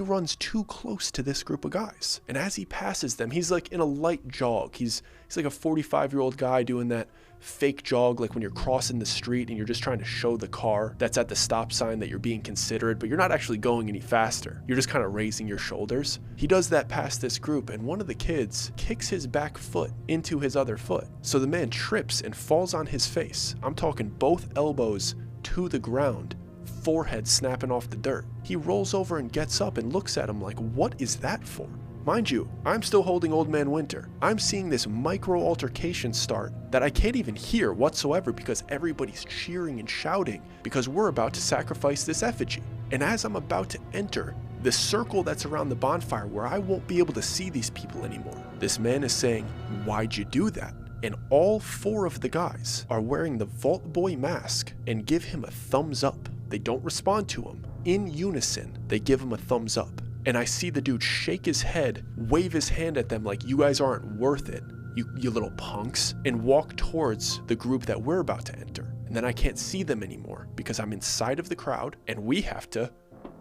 runs too close to this group of guys. And as he passes them, he's like in a light jog. He's like a 45-year-old guy doing that fake jog, like when you're crossing the street and you're just trying to show the car that's at the stop sign that you're being considerate, but you're not actually going any faster. You're just kind of raising your shoulders. He does that past this group, and one of the kids kicks his back foot into his other foot. So the man trips and falls on his face. I'm talking both elbows to the ground, forehead snapping off the dirt. He rolls over and gets up and looks at him like, what is that for? Mind you, I'm still holding Old Man Winter. I'm seeing this micro altercation start that I can't even hear whatsoever because everybody's cheering and shouting because we're about to sacrifice this effigy. And as I'm about to enter the circle that's around the bonfire where I won't be able to see these people anymore, this man is saying, "Why'd you do that?" And all 4 of the guys are wearing the Vault Boy mask and give him a thumbs up. They don't respond to him. In unison, they give him a thumbs up. And I see the dude shake his head, wave his hand at them like, "You guys aren't worth it, you little punks," and walk towards the group that we're about to enter. And then I can't see them anymore because I'm inside of the crowd and we have to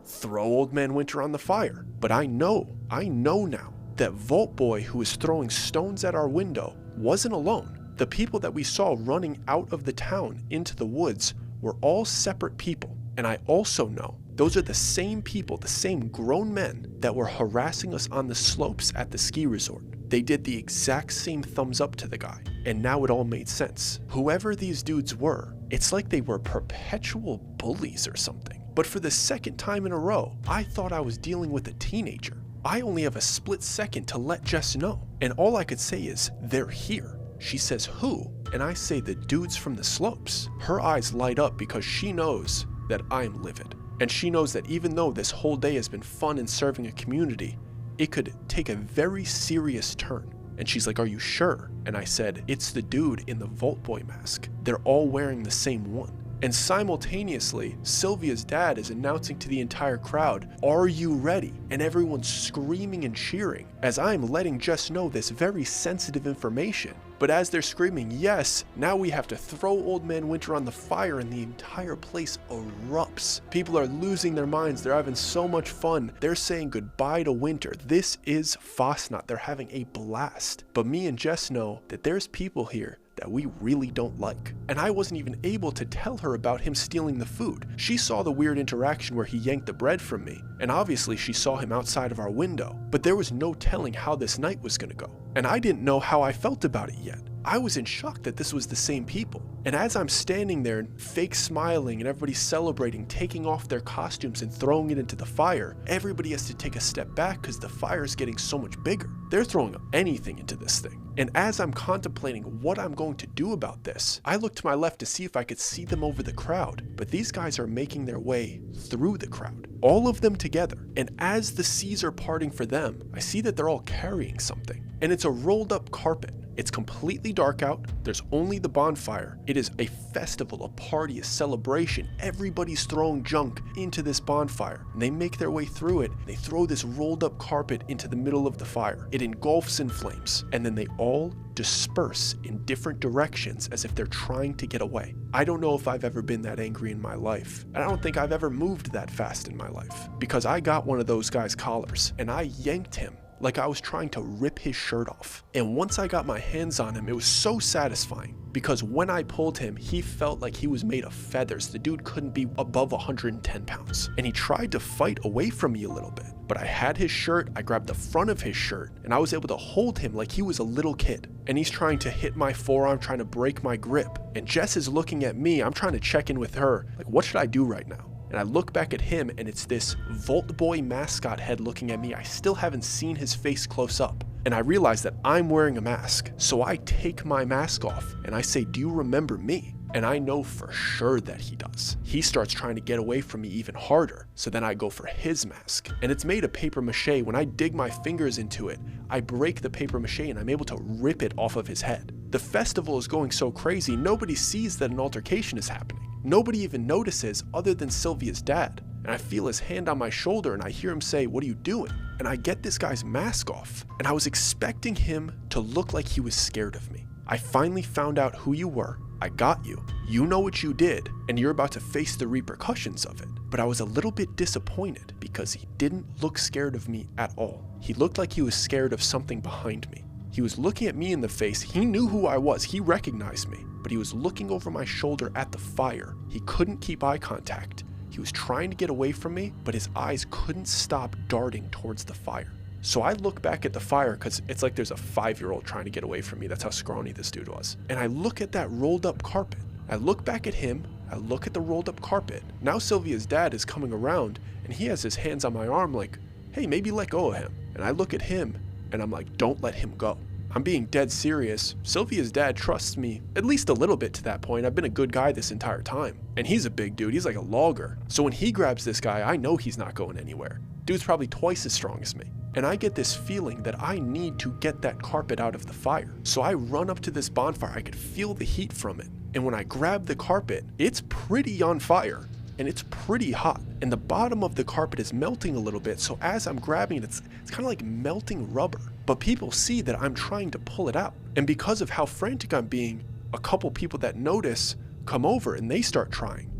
throw Old Man Winter on the fire. But I know now that Vault Boy, who was throwing stones at our window, wasn't alone. The people that we saw running out of the town into the woods were all separate people. And I also know those are the same people, the same grown men that were harassing us on the slopes at the ski resort. They did the exact same thumbs up to the guy. And now it all made sense. Whoever these dudes were, it's like they were perpetual bullies or something. But for the second time in a row, I thought I was dealing with a teenager. I only have a split second to let Jess know. And all I could say is, "They're here." She says, "Who?" And I say, "The dudes from the slopes." Her eyes light up because she knows that I'm livid. And she knows that even though this whole day has been fun and serving a community, it could take a very serious turn. And she's like, "Are you sure?" And I said, "It's the dude in the Vault Boy mask. They're all wearing the same one." And simultaneously, Sylvia's dad is announcing to the entire crowd, "Are you ready?" And everyone's screaming and cheering as I'm letting Jess know this very sensitive information. But as they're screaming, "Yes," now we have to throw Old Man Winter on the fire and the entire place erupts. People are losing their minds. They're having so much fun. They're saying goodbye to winter. This is Fasnacht. They're having a blast. But me and Jess know that there's people here that we really don't like. And I wasn't even able to tell her about him stealing the food. She saw the weird interaction where he yanked the bread from me, and obviously she saw him outside of our window, but there was no telling how this night was gonna go. And I didn't know how I felt about it yet. I was in shock that this was the same people. And as I'm standing there fake smiling and everybody's celebrating, taking off their costumes and throwing it into the fire, everybody has to take a step back because the fire is getting so much bigger. They're throwing anything into this thing. And as I'm contemplating what I'm going to do about this, I look to my left to see if I could see them over the crowd, but these guys are making their way through the crowd, all of them together. And as the seas are parting for them, I see that they're all carrying something, and it's a rolled up carpet. It's completely dark out, there's only the bonfire. It is a festival, a party, a celebration. Everybody's throwing junk into this bonfire. And they make their way through it, they throw this rolled up carpet into the middle of the fire. It engulfs in flames, and then they all disperse in different directions as if they're trying to get away. I don't know if I've ever been that angry in my life, and I don't think I've ever moved that fast in my life, because I got one of those guys' collars, and I yanked him like I was trying to rip his shirt off. And once I got my hands on him, it was so satisfying because when I pulled him, he felt like he was made of feathers. The dude couldn't be above 110 pounds. And he tried to fight away from me a little bit, but I had his shirt, I grabbed the front of his shirt, and I was able to hold him like he was a little kid. And he's trying to hit my forearm, trying to break my grip. And Jess is looking at me, I'm trying to check in with her, like, what should I do right now? And I look back at him and it's this Vault Boy mascot head looking at me. I still haven't seen his face close up. And I realize that I'm wearing a mask. So I take my mask off and I say, "Do you remember me?" And I know for sure that he does. He starts trying to get away from me even harder. So then I go for his mask. And it's made of paper mache. When I dig my fingers into it, I break the paper mache and I'm able to rip it off of his head. The festival is going so crazy, nobody sees that an altercation is happening. Nobody even notices other than Sylvia's dad. And I feel his hand on my shoulder and I hear him say, "What are you doing?" And I get this guy's mask off. And I was expecting him to look like he was scared of me. I finally found out who you were. I got you. You know what you did, and you're about to face the repercussions of it. But I was a little bit disappointed because he didn't look scared of me at all. He looked like he was scared of something behind me. He was looking at me in the face. He knew who I was. He recognized me, but he was looking over my shoulder at the fire. He couldn't keep eye contact. He was trying to get away from me, but his eyes couldn't stop darting towards the fire. So I look back at the fire because it's like there's a 5-year-old trying to get away from me. That's how scrawny this dude was. And I look at that rolled up carpet. I look back at him. I look at the rolled up carpet. Now Sylvia's dad is coming around and he has his hands on my arm like, "Hey, maybe let go of him." And I look at him and I'm like, don't let him go. I'm being dead serious. Sylvia's dad trusts me at least a little bit to that point. I've been a good guy this entire time. And he's a big dude. He's like a logger. So when he grabs this guy, I know he's not going anywhere. Dude's probably twice as strong as me. And I get this feeling that I need to get that carpet out of the fire. So I run up to this bonfire. I could feel the heat from it. And when I grab the carpet, it's pretty on fire. And it's pretty hot, and the bottom of the carpet is melting a little bit, so as I'm grabbing it, it's kind of like melting rubber. But people see that I'm trying to pull it out, and because of how frantic I'm being, a couple people that notice come over and they start trying,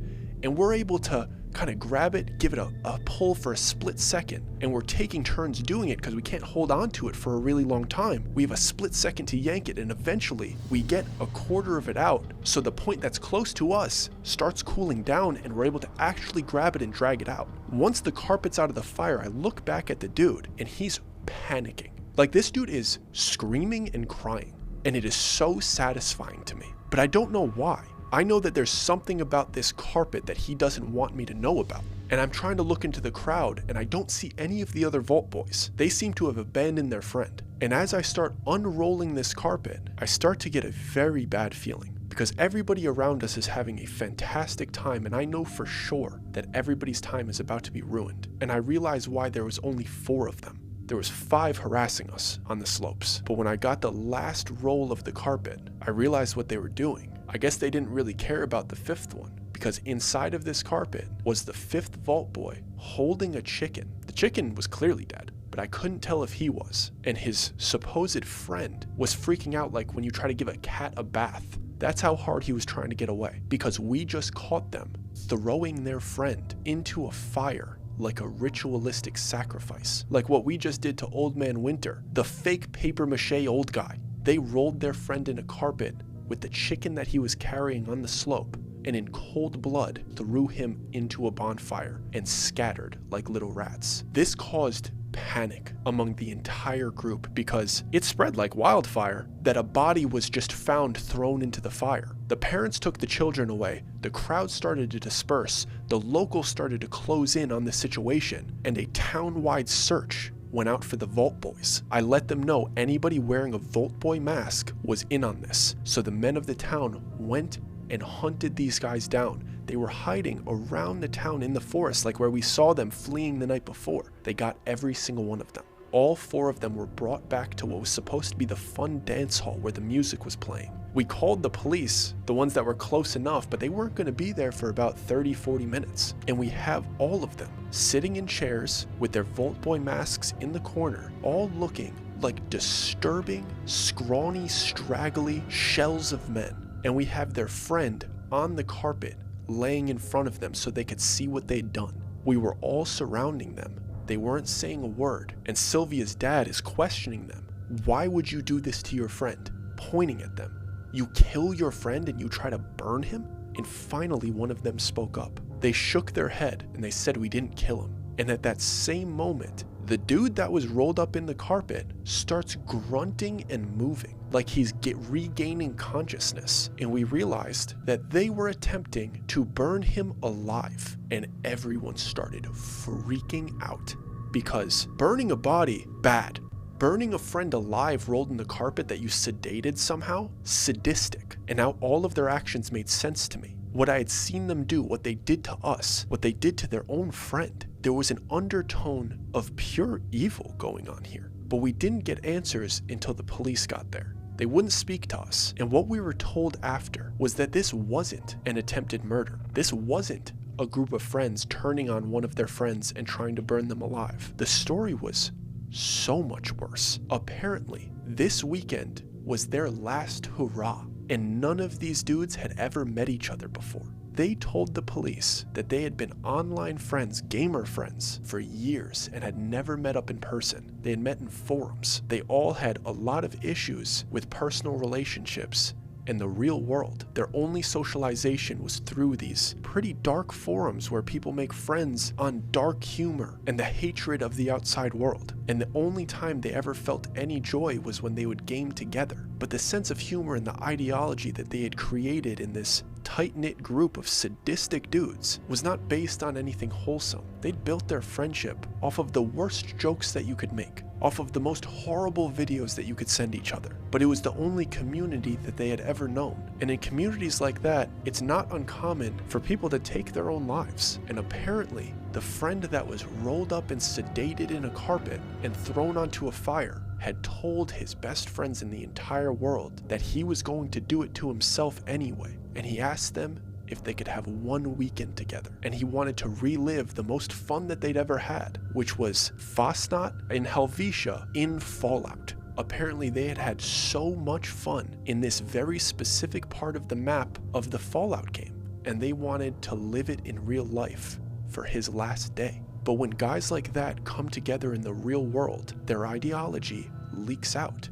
and we're able to kind of grab it, give it a pull for a split second, and we're taking turns doing it because we can't hold on to it for a really long time. We have a split second to yank it, and eventually we get a quarter of it out, so the point that's close to us starts cooling down and we're able to actually grab it and drag it out. Once the carpet's out of the fire, I look back at the dude and he's panicking. Like, this dude is screaming and crying, and it is so satisfying to me, but I don't know why. I know that there's something about this carpet that he doesn't want me to know about. And I'm trying to look into the crowd and I don't see any of the other Vault Boys. They seem to have abandoned their friend. And as I start unrolling this carpet, I start to get a very bad feeling because everybody around us is having a fantastic time, and I know for sure that everybody's time is about to be ruined. And I realize why there was only 4 of them. There was 5 harassing us on the slopes. But when I got the last roll of the carpet, I realized what they were doing. I guess they didn't really care about the 5th one, because inside of this carpet was the 5th Vault Boy holding a chicken. The chicken was clearly dead, but I couldn't tell if he was. And his supposed friend was freaking out like when you try to give a cat a bath. That's how hard he was trying to get away, because we just caught them throwing their friend into a fire like a ritualistic sacrifice. Like what we just did to Old Man Winter, the fake papier-mâché old guy. They rolled their friend in a carpet with the chicken that he was carrying on the slope, and in cold blood threw him into a bonfire and scattered like little rats. This caused panic among the entire group because it spread like wildfire that a body was just found thrown into the fire. The parents took the children away, the crowd started to disperse, the locals started to close in on the situation, and a town-wide search went out for the Vault Boys. I let them know anybody wearing a Vault Boy mask was in on this, so the men of the town went and hunted these guys down. They were hiding around the town in the forest, like where we saw them fleeing the night before. They got every single one of them. All 4 of them were brought back to what was supposed to be the fun dance hall where the music was playing. We called the police, the ones that were close enough, but they weren't going to be there for about 30-40 minutes. And we have all of them sitting in chairs with their Vault Boy masks in the corner, all looking like disturbing, scrawny, straggly shells of men. And we have their friend on the carpet laying in front of them so they could see what they'd done. We were all surrounding them. They weren't saying a word, and Sylvia's dad is questioning them. Why would you do this to your friend? Pointing at them. You kill your friend and you try to burn him? And finally one of them spoke up. They shook their head and they said we didn't kill him. And at that same moment, the dude that was rolled up in the carpet starts grunting and moving like he's regaining consciousness. And we realized that they were attempting to burn him alive. And everyone started freaking out because burning a body, bad. Burning a friend alive rolled in the carpet that you sedated somehow, sadistic. And now all of their actions made sense to me. What I had seen them do, what they did to us, what they did to their own friend. There was an undertone of pure evil going on here. But we didn't get answers until the police got there. They wouldn't speak to us. And what we were told after was that this wasn't an attempted murder. This wasn't a group of friends turning on one of their friends and trying to burn them alive. The story was so much worse. Apparently, this weekend was their last hurrah, and none of these dudes had ever met each other before. They told the police that they had been online friends, gamer friends, for years and had never met up in person. They had met in forums. They all had a lot of issues with personal relationships in the real world. Their only socialization was through these pretty dark forums where people make friends on dark humor and the hatred of the outside world. And the only time they ever felt any joy was when they would game together. But the sense of humor and the ideology that they had created in this tight-knit group of sadistic dudes was not based on anything wholesome. They'd built their friendship off of the worst jokes that you could make. off of the most horrible videos that you could send each other. But it was the only community that they had ever known. And in communities like that, it's not uncommon for people to take their own lives. And apparently, the friend that was rolled up and sedated in a carpet and thrown onto a fire had told his best friends in the entire world that he was going to do it to himself anyway. And he asked them if they could have one weekend together. And he wanted to relive the most fun that they'd ever had, which was Fasnacht in Helvetia in Fallout. Apparently they had had so much fun in this very specific part of the map of the Fallout game, and they wanted to live it in real life for his last day. But when guys like that come together in the real world, their ideology leaks out.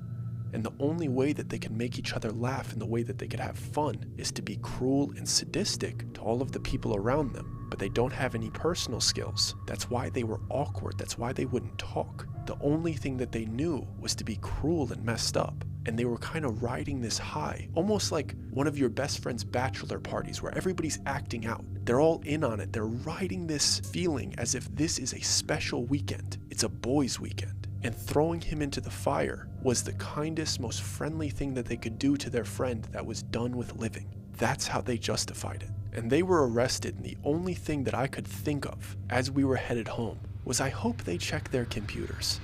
And the only way that they can make each other laugh and the way that they could have fun is to be cruel and sadistic to all of the people around them. But they don't have any personal skills. That's why they were awkward. That's why they wouldn't talk. The only thing that they knew was to be cruel and messed up. And they were kind of riding this high, almost like one of your best friend's bachelor parties where everybody's acting out. They're all in on it. They're riding this feeling as if this is a special weekend. It's a boys' weekend. And throwing him into the fire was the kindest, most friendly thing that they could do to their friend that was done with living. That's how they justified it. And they were arrested, and the only thing that I could think of as we were headed home was I hope they check their computers.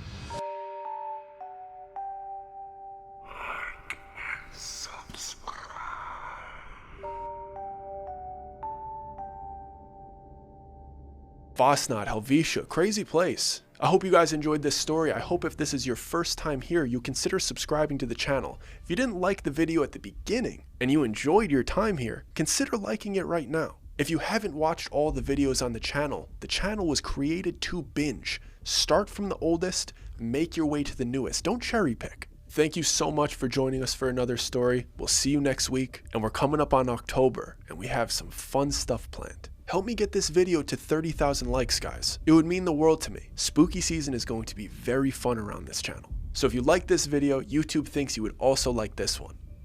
Fasnacht, Helvetia, crazy place. I hope you guys enjoyed this story. I hope if this is your first time here, you consider subscribing to the channel. If you didn't like the video at the beginning and you enjoyed your time here, consider liking it right now. If you haven't watched all the videos on the channel was created to binge. Start from the oldest, make your way to the newest. Don't cherry pick. Thank you so much for joining us for another story. We'll see you next week, and we're coming up on October, and we have some fun stuff planned. Help me get this video to 30,000 likes, guys. It would mean the world to me. Spooky season is going to be very fun around this channel. So if you like this video, YouTube thinks you would also like this one.